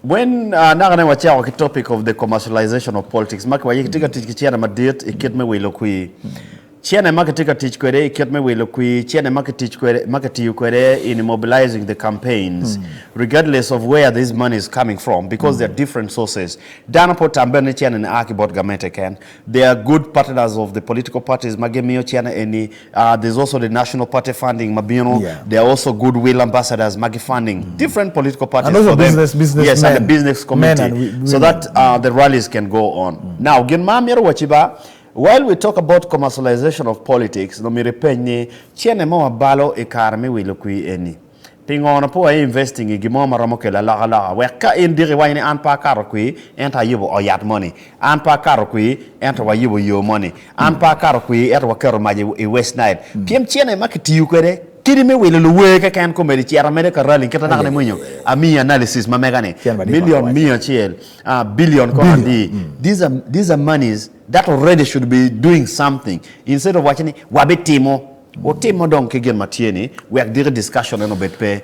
when nagane wacha wa topic of the commercialization of politics mak wa yikitika tich chiana madit ikit me wilo kui chiana marketika tich kwere ikit me wilo kui chiana market kwere market kwere in mobilizing the campaigns regardless of where this money is coming from because there are different sources dana potambene chiana na akibot gamete can they are good partners of the political parties magemio chiana any there's also the national party funding mabino they are also goodwill ambassadors magi funding different political parties and also business yes men, and the business community so that the rallies can go on now gen mamiro wachiba while we talk about commercialization of politics no mi repenye chiene mo balo e karme wilo kui eni pingono po investing gi mo maramo ke la we ka indiri wayne an pa karo kui enta yibo o yat money an pa karo kui enta wa yibo yo money an pa karo kui enta wa kero maji e west night piem chiene makiti yukere kidi me wele lo weke kan ko meri chiara mede ka rally kita nakane munyo ami analysis ma megane million chiel billion ko andi these are monies that already should be doing something instead of watching wabetimo o timo donc gen matieni we have dire discussion no betpe